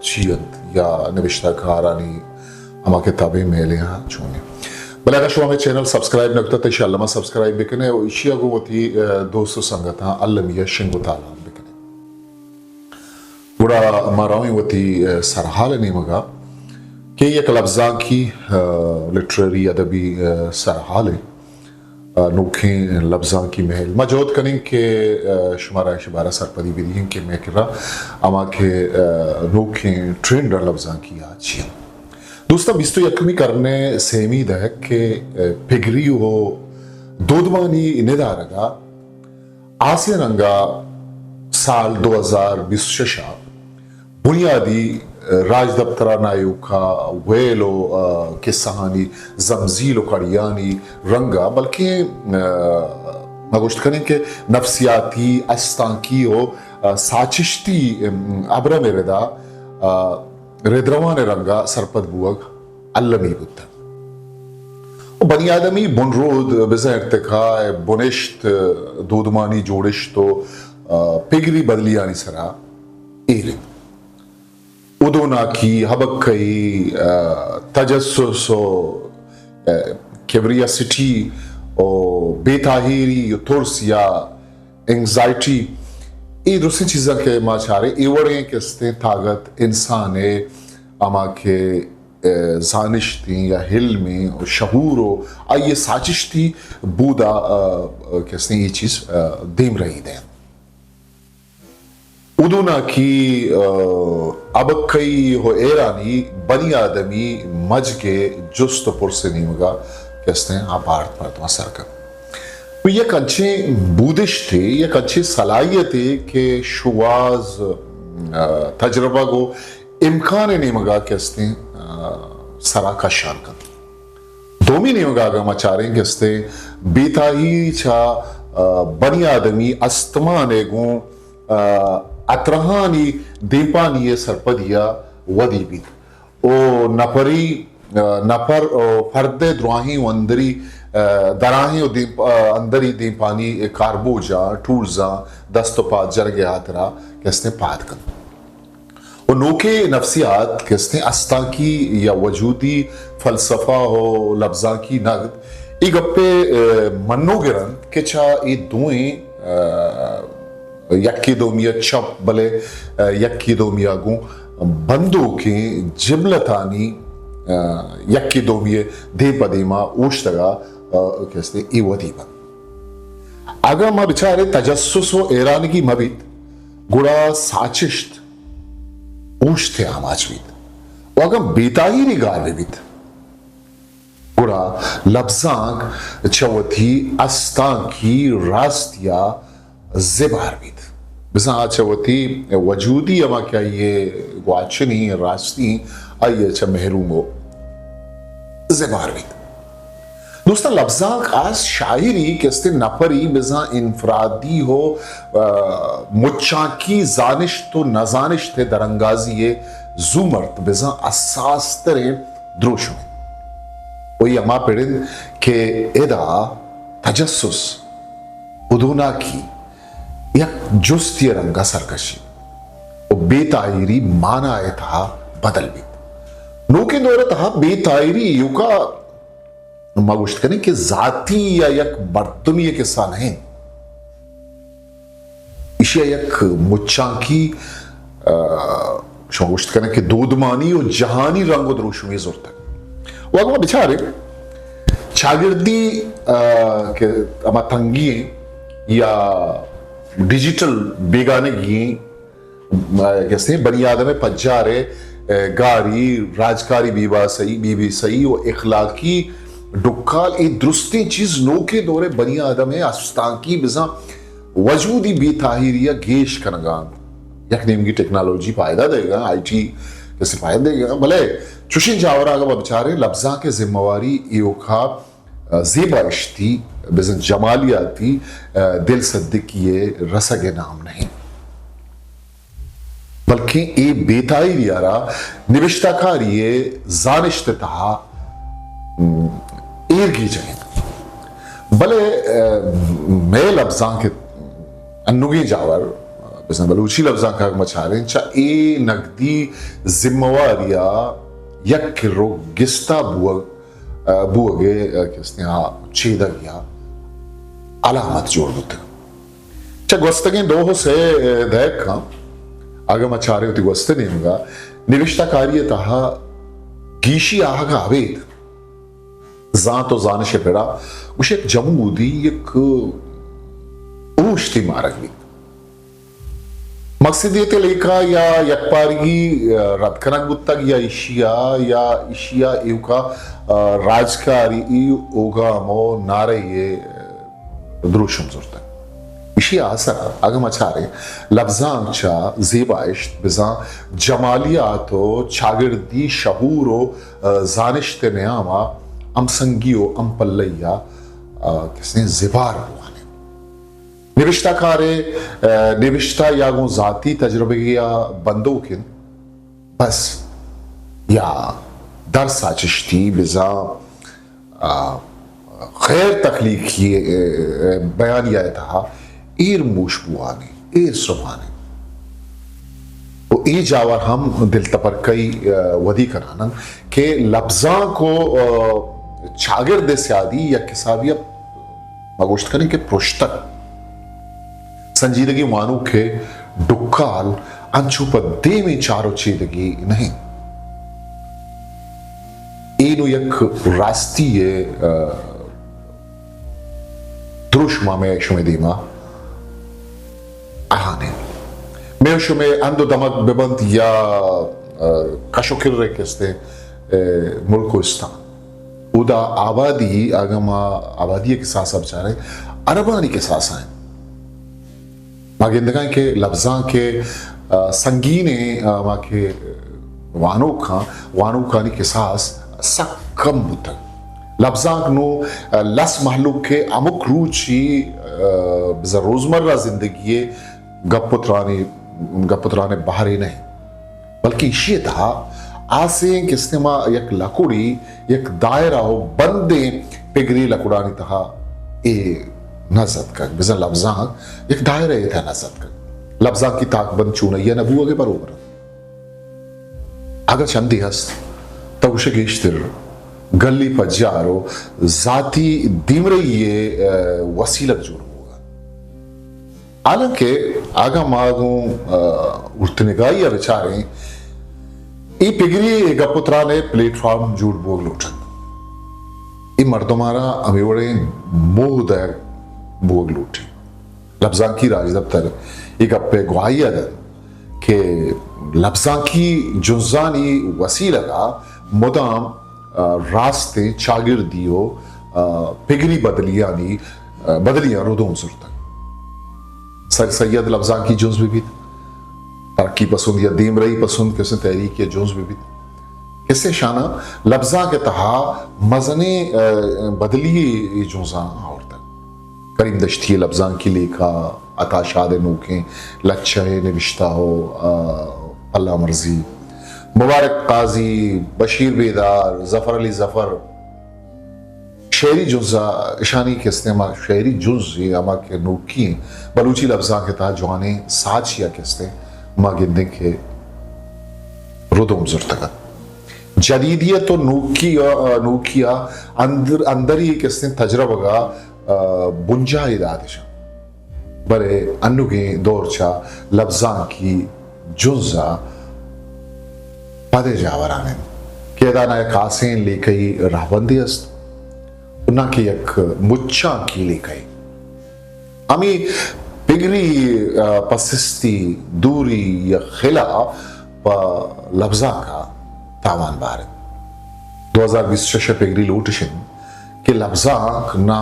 चीयत या नविश्ताकारानी अमा किताबें मेले हाँ चुने बल्कि शो हमें चैनल सब्सक्राइब न करता तो इंशाल्लाह मैं सब्सक्राइब भी करने और इशिया को वो थी दोस्तों संगत हाँ अल्लमिया शिंगुताला भी करने बुरा मारावी वो थी सरहाल नहीं मगा कि ये कलब्ज़ां की लिटरेरी अदबी सरहाल नोखे लफ्ज़ां की महल मजौद करें कि शुमारा शबारा सरपदी भी दी कि मैं करा अमा के नोखे ट्रेंड लफ्ज़ां की आज दोस्तों बिस्तु यकमी करने सेमीद है कि पिगरी हो दोदमानी निदारगा आसिया रंगा साल 2026 बुनियादी राज दफ्तरा नायु का वेलो के सहानी जमजीलो कड़ियानी रंगा बल्कि मगुश्त करें कि नफ्सियाती अस्तांकी हो साचिश्ती अब्र में रेदा रेद्रवान रंगा सरपद बुअग अल्लमी बुद्ध बनी आदमी बुनरोद बिज़ा इर्तिका बुनिश्त दूधमानी जोड़िश तो पिगरी बदलियानी सरा एरे उदोना की हबक्कई तजस्सुसो क्यूरियोसिटी और बेताहिरी थोरसिया एंजाइटी ये दूसरी चीज़ें के माचारे इवड़े के स्ते ताकत इंसान है अमा के जानिश्ती या हिल्मी और शहूरो ये साजिश्ती बूदा के स्ते ये चीज़ देम रही दें उदुना की अब कई हो एरानी बनी आदमी मज के जुस्त पुरसे नहीं मगा कहते हैं आप भारत पर तो असर कर तो ये अच्छे बूदिश थे ये अच्छी सलाहियत है कि शुवाज तजर्बा को इम्कान नहीं मगा कहते हैं सरा का शान कर दोमी नहीं मगा अगर मचारें कहते बेताही छा बनी आदमी अस्तमान एगो अत्रहानी दीपानी सरपदिया वदीबी ओ नपरी नपर फर्दे द्रोही वंदरी दराही अंदरी दीपानी कार्बोजा टूरजा दस्तपा जरगे हाथरा कहते पाद कर और नोके नफ्सियात कहते अस्ता की या वजूदी फलसफा हो लफ्जा की नगद एक गप्पे मन्नो गिरन के चा ये दुएं यक्की दोमिया चप बले यक्की दोमिया गु बंदो के जिबलतानी यक्की दोमिये दे पदीमा ऊष्टगा कहते इवदीबा अगर मैं बिचारे तजस्सुस हो ईरान की मबित गुड़ा साचिश्त ऊष्टे आमाजवीत अगर बेताही निगार विबित गुड़ा लफ्जांग चवथी अस्तांकी रास्तिया ज़िबार बीत बिसा अच्छा वती वजूदी अमा क्या ये वाचनी रास्ती आये अच्छा महरूम हो ज़िबार बीत दोस्तों लफ्ज़ां आज शायरी कहते नपरी बिसा इनफरादी हो मुच्चा की जानिश तो नजानिश थे दरंगाजी ये ज़ुमर्त बिसा असास तरे द्रोश में वही अमा पिड़िन के एदा तजस्सुस उदुना की यक जुस्ती रंगा सरकशी और बेतायरी माना है था बदल भी नोके दौरे था बेतायरी युका मगुश्त करें कि जाती या यक मर्दमी किस्सा नहीं इसे यक मुच्चा की शोगुश्त करें कि दूधमानी और जहानी रंगो दरूशुमी जोर तक वो अगर बिचारे शागिर्दी के अमा तंगी या डिजिटल बेगाने की कैसे बनी आदम पज्जारे गारी राजकारी बीबी सही और इखलाकी डुक्काल एक दुरुस्ती चीज नो के दौरे बनी आदम है अस्तांकी बिजा वजूदी बेताहिरिया गेश कनगान यक नेम की टेक्नोलॉजी फायदा देगा आईटी कैसे फायदा देगा भले चुशिन जावरा अगर बेचारे लफ्जा के जिम्मेवारी योखा ज़ेबाइश्ती बिज़न जमालियाती दिल सद्दिक ये रसगे नाम नहीं बल्कि ए बेताई दियारा निविष्टाकारिये जानिश्त तहा ईरगी जगह भले मैं लफ्जां के अन्नुगी जावर बिस्ना बलूची लफ्जां का मचारे चा ए नकदी जिम्मेवारिया यक रो गिस्ता बुअगे किसने चेदा गया अलामत जोड़ देते चा gwastagin doho se dheka aga machare uti gwastaninga nivishtakariyataha gishi ahaga aved zato zanishe pera ush ek jamudi ek ushti maragvi मकसदियत लेखा या यकपारगी रदकनक बुत्तक या इशिया एवका राजकारी ओगामो नारे ये द्रुशम जुर्ता इशिया असरा अगम अचारे लफ्जांचा ज़ेबाइश बिज़ा जमालियातो चागिर्दी शहूरो जानिश्त नियामा अम संगियो अम पल्लैया किसने ज़िबार निविष्टाकारे निविष्टा यागो जाती तजुर्बे या बंदोकिन बस या दर साचिश्ती बिजा खैर तखलीकी बयान या था ईर मुशबुआने ईर सुभाने वो ई जावर हम दिल तपर कई वदी करानन के लफ्जां को छागिर दे स्यादी या किसाबिया मगोश्त करें के प्रोश्तक संजीदगी वानू के डुक्काल अंचुपद्दे में चारो चीदगी नहीं इनु यक राष्ट्रीय द्रुशमा में शुमे दीमा आहाने में शुमे अंदो दमक बेबंत या कशोकिर रेकिस्ते मुल्कोस्तान उदा आबादी आगमा आबादी के साथ सब चारे अरबानी के साथ हैं मागिंदगा के लफ्जां के संगीने मा के वानो खानी के सास सक्कम बुत लफ्जां नो लस महलूक के अमुक रूची रोजमर्रा जिंदगी गपुत्राने बाहरी नहीं बल्कि इशी था आसे किसने मा एक लकुड़ी एक दायरा हो बंदे पिगरी लकुड़ानी तहा ए नजत का बिजा लफ्जां एक दायरा ये था नजत का लफ्जां की ताकबंद चुनैया नबू के बरोबर अगर चंदी हस्त तब उसे गेश्तर गली पज्जारो जाती दिमरे ये वसीलक जोड़ होगा हालांकि आगा मागू उर्तनिगाई या बेचारे ई पिगरी गपुत्रा ने प्लेटफॉर्म जोड़ बोग लूटन ई मर्दमारा अमीवड़े मोह दर बोग लूटी लफ्जां की राज दफ्तर एक अपने गुहाई अदन के लफ्जां की जुज़ानी वसीला का मुदाम रास्ते चागिर दियो पिगरी बदलियां रुदों सुरता सर सैयद लफ्जां की जुज़ भी तरक्की पसंद या दीम रही पसंद कैसे तहरीक या जुज़ भी किससे शाना लफ्जां के तहा मजने बदलिए जुज़ां करीम दश्ती लफ्जां की लेखा अताशाद नूकें लच्छे निविश्ता हो अल्लाह मर्जी मुबारक काजी बशीर बेदार जफर अली जफर शेरी जुज़ा इशानी के इस्तेमाल शेरी जुज़ अमा के नूकी बलूची लफ्जां के तहा जवाने साच या किस्ते मा गिंदे के रुदों जुर्तगा जदीदियत तो नूकिया अंदर ही किस्ते तजरबगा बुंजाइद आदिशा बरे अन्नुगे दौरचा लफ्जां की जुज़ा पदे जावराने केदाना एक आसेन लेकई राहबंदी अस्त उन्ना की एक मुच्चा की लेकई अमी पिगरी पसिस्ती दूरी या खिला प लफ्जां का तावान बारे 2026 पिगरी लूटशिन के लफ्जां ना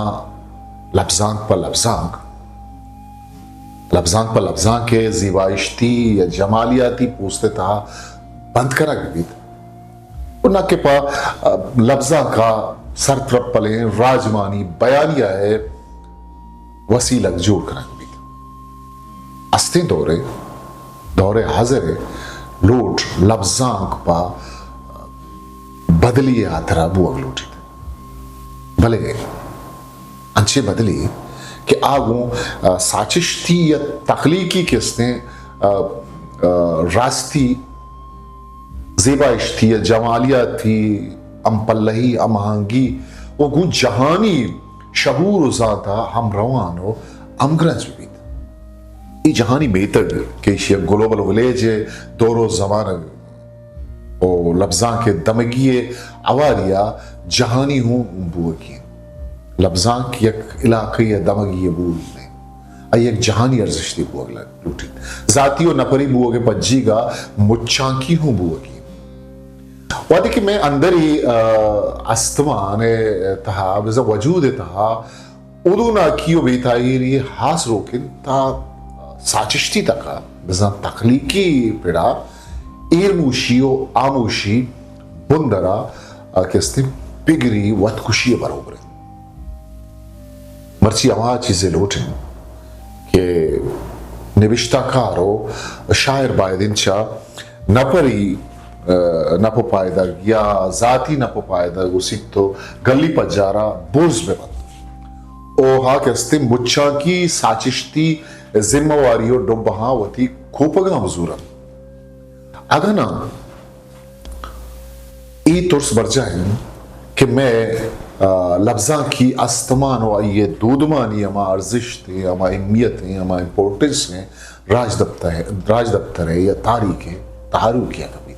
लफ्जां पर लफ्जां के जीवाइश्ती या जमालियाती पूछते था बंद करा गई उन्ना के पा लफ्जां का सरत्रप पले राजमानी बयानिया है वसीलक जोड़ करा गई अस्ते दौरे दौरे हाजिर लोट लफ्जांक पा बदली आतरा बुअग लोटी भले अंचे बदली कि आगू साचिश्ती या तख्लीकी किसने रास्ती ज़ेबाइश थी या जमालिया थी अम पल्लही अमहांगी वो गु जहानी शबूर उजाता हम रवानो अमग्रंज भी ये जहानी बेहतर के ग्लोबल विलेज दोरो जमान ओ लफ्जा के दमगिए अवारिया जहानी हूँ बुआ की लफ्जा की एक इलाके या दमगिए बूल ने आई एक जहानी अर्जिश थी बुआ लूटी जाती और नपरी बुआ के पज्जीगा मुच्चांकी हूँ बुआ की वादी कि मैं अंदर ही अस्तमान तहा बिज़ा वजूद तहा उदू ना कियो बेताईरी हास रोकिन ता साचिश्ती तका बिज़ा तख्लीकी पिड़ा ईरमूशियो आमूशी बुंदरा किसने पिगरी वतकुशी बरोबर मर्ची आवाज चीजें लोटें कि निविष्टाकारो शायर बायदिन चा नपरी नपो पायदा या जाती नपो पायदा उसिक तो गली पजारा बोझ में बंद ओ हा किसने मुच्चा की साचिश्ती जिम्मेवारियों डुब्बहा वती खोपगा मजूरन अगर ना ये तुर्स बरजाएं कि मैं लफ्जा की अस्तमान और ये दूधमानी अमा अर्जिश थे अमा अहमियत है अमा इम्पोर्टेंस है राज दफ्तर है या तारीख है तारू किया कभी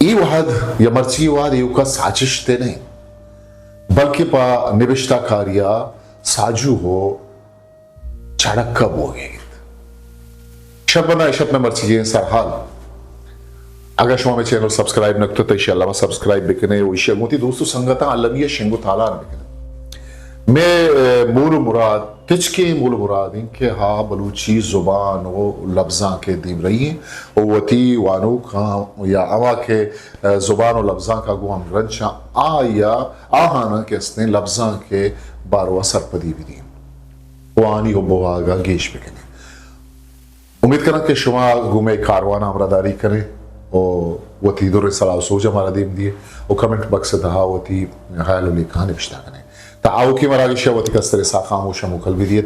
ये वाद या मर्ची वाद ये का साजिश थे नहीं बल्कि पा निविष्टा कारिया साजू हो चढ़क कब हो गए शब्बना शब में मर्ची सरहाल अगर शुमा में चैनल सब्सक्राइब नकतो तो इंशाल्लाह सब्सक्राइब बिकने वो शेगुती दोस्तों संगता अलमिया शेंगु ताला बिकने मैं मूल मुराद तिचके मूल मुराद इनके हा बलूची जुबान वो लफ्जा के दीब रही हैं और वती वानो का या अवा के जुबान और लफ्जा का गु हम रंचा आ या आहाना के इसने लफ्जा के बारवा सरपदी भी दी वानी हो बोआगा गेश बिकने उम्मीद करना कि शुमा गुमे कारवान आमरादारी करें और वती दुर सलाह सोच हमारा दीम दिए और कमेंट बक्स से दहा वती हायल उली कहानी पिछता करें ता आओ की मरागिश वती कस्तरे साखामोश मुखल भी दिए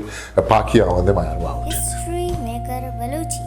पाकिया वंदे मायर वाउट हिस्ट्री मेकर बलूची।